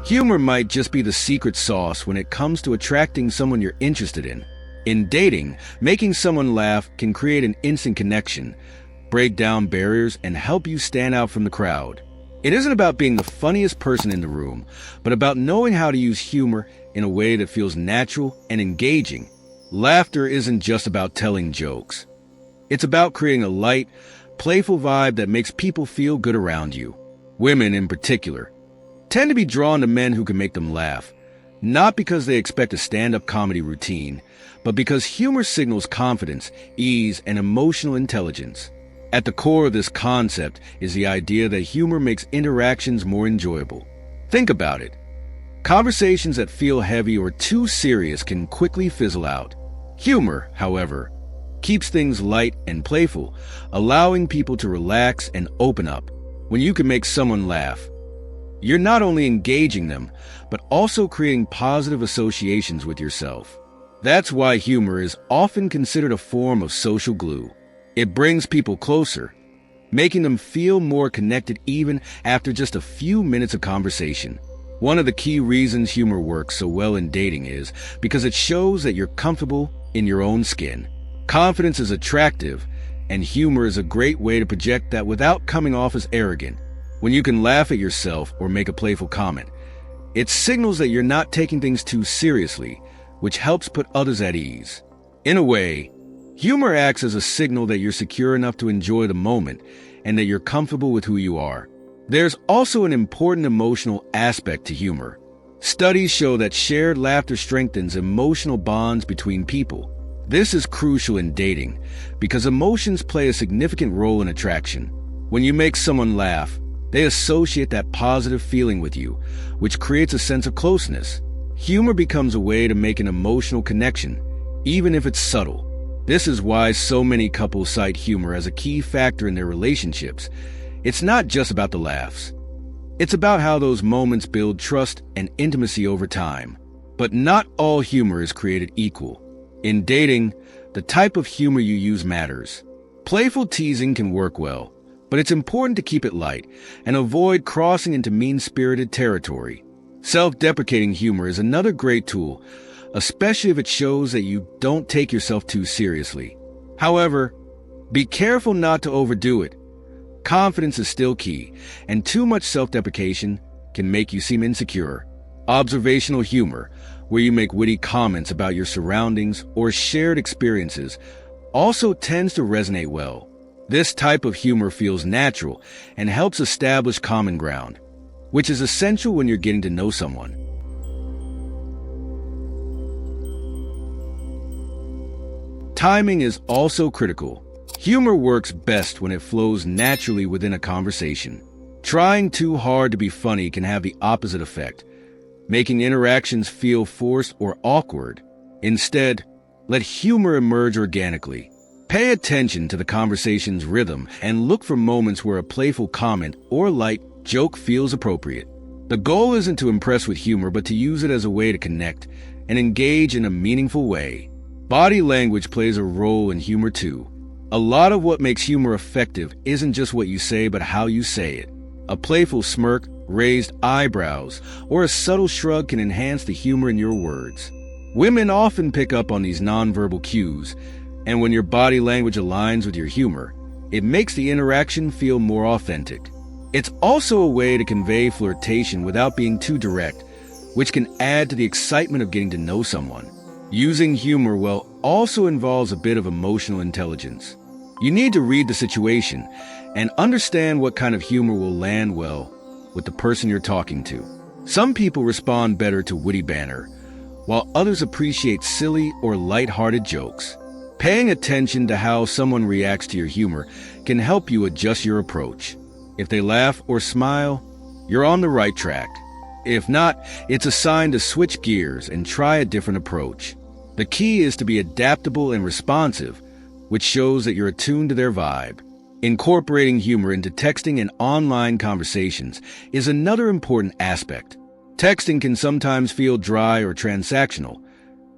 Humor might just be the secret sauce when it comes to attracting someone you're interested in. In dating, making someone laugh can create an instant connection, break down barriers, and help you stand out from the crowd. It isn't about being the funniest person in the room, but about knowing how to use humor in a way that feels natural and engaging. Laughter isn't just about telling jokes. It's about creating a light, playful vibe that makes people feel good around you. Women, in particular, tend to be drawn to men who can make them laugh, not because they expect a stand-up comedy routine, but because humor signals confidence, ease, and emotional intelligence. At the core of this concept is the idea that humor makes interactions more enjoyable. Think about it. Conversations that feel heavy or too serious can quickly fizzle out. Humor, however, keeps things light and playful, allowing people to relax and open up. When you can make someone laugh, you're not only engaging them, but also creating positive associations with yourself. That's why humor is often considered a form of social glue. It brings people closer, making them feel more connected even after just a few minutes of conversation. One of the key reasons humor works so well in dating is because it shows that you're comfortable in your own skin. Confidence is attractive, and humor is a great way to project that without coming off as arrogant. When you can laugh at yourself or make a playful comment, it signals that you're not taking things too seriously, which helps put others at ease. In a way, humor acts as a signal that you're secure enough to enjoy the moment and that you're comfortable with who you are. There's also an important emotional aspect to humor. Studies show that shared laughter strengthens emotional bonds between people. This is crucial in dating because emotions play a significant role in attraction. When you make someone laugh, they associate that positive feeling with you, which creates a sense of closeness. Humor becomes a way to make an emotional connection, even if it's subtle. This is why so many couples cite humor as a key factor in their relationships. It's not just about the laughs. It's about how those moments build trust and intimacy over time. But not all humor is created equal. In dating, the type of humor you use matters. Playful teasing can work well, but it's important to keep it light and avoid crossing into mean-spirited territory. Self-deprecating humor is another great tool, especially if it shows that you don't take yourself too seriously. However, be careful not to overdo it. Confidence is still key, and too much self-deprecation can make you seem insecure. Observational humor, where you make witty comments about your surroundings or shared experiences, also tends to resonate well. This type of humor feels natural and helps establish common ground, which is essential when you're getting to know someone. Timing is also critical. Humor works best when it flows naturally within a conversation. Trying too hard to be funny can have the opposite effect, making interactions feel forced or awkward. Instead, let humor emerge organically. Pay attention to the conversation's rhythm and look for moments where a playful comment or light joke feels appropriate. The goal isn't to impress with humor, but to use it as a way to connect and engage in a meaningful way. Body language plays a role in humor too. A lot of what makes humor effective isn't just what you say, but how you say it. A playful smirk, raised eyebrows, or a subtle shrug can enhance the humor in your words. Women often pick up on these nonverbal cues, and when your body language aligns with your humor, it makes the interaction feel more authentic. It's also a way to convey flirtation without being too direct, which can add to the excitement of getting to know someone. Using humor well also involves a bit of emotional intelligence. You need to read the situation and understand what kind of humor will land well with the person you're talking to. Some people respond better to witty banter, while others appreciate silly or light-hearted jokes. Paying attention to how someone reacts to your humor can help you adjust your approach. If they laugh or smile, you're on the right track. If not, it's a sign to switch gears and try a different approach. The key is to be adaptable and responsive, which shows that you're attuned to their vibe. Incorporating humor into texting and online conversations is another important aspect. Texting can sometimes feel dry or transactional,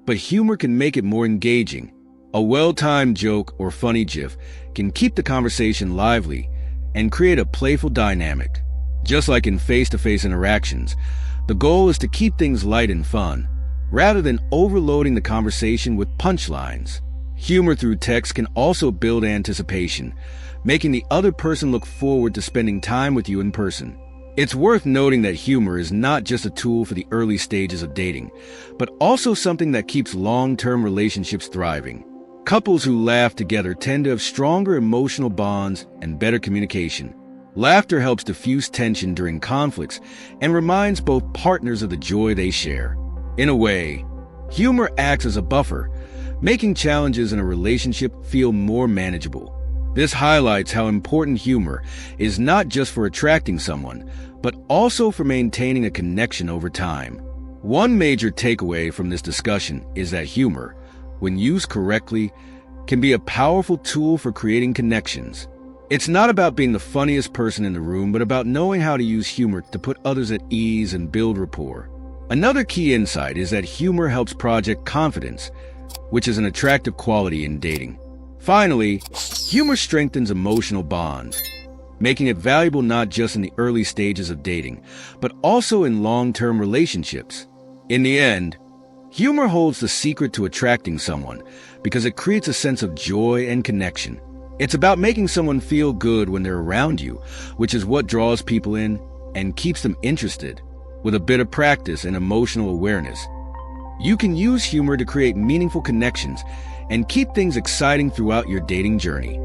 but humor can make it more engaging. A well-timed joke or funny gif can keep the conversation lively and create a playful dynamic. Just like in face-to-face interactions, The goal is to keep things light and fun, rather than overloading the conversation with punchlines. Humor through text can also build anticipation, making the other person look forward to spending time with you in person. It's worth noting that humor is not just a tool for the early stages of dating, but also something that keeps long-term relationships thriving. Couples who laugh together tend to have stronger emotional bonds and better communication. Laughter helps diffuse tension during conflicts and reminds both partners of the joy they share. In a way, humor acts as a buffer, making challenges in a relationship feel more manageable. This highlights how important humor is not just for attracting someone, but also for maintaining a connection over time. One major takeaway from this discussion is that humor, when used correctly, can be a powerful tool for creating connections. It's not about being the funniest person in the room, but about knowing how to use humor to put others at ease and build rapport. Another key insight is that humor helps project confidence, which is an attractive quality in dating. Finally, humor strengthens emotional bonds, making it valuable not just in the early stages of dating, but also in long-term relationships. In the end, humor holds the secret to attracting someone because it creates a sense of joy and connection. It's about making someone feel good when they're around you, which is what draws people in and keeps them interested. With a bit of practice and emotional awareness, you can use humor to create meaningful connections and keep things exciting throughout your dating journey.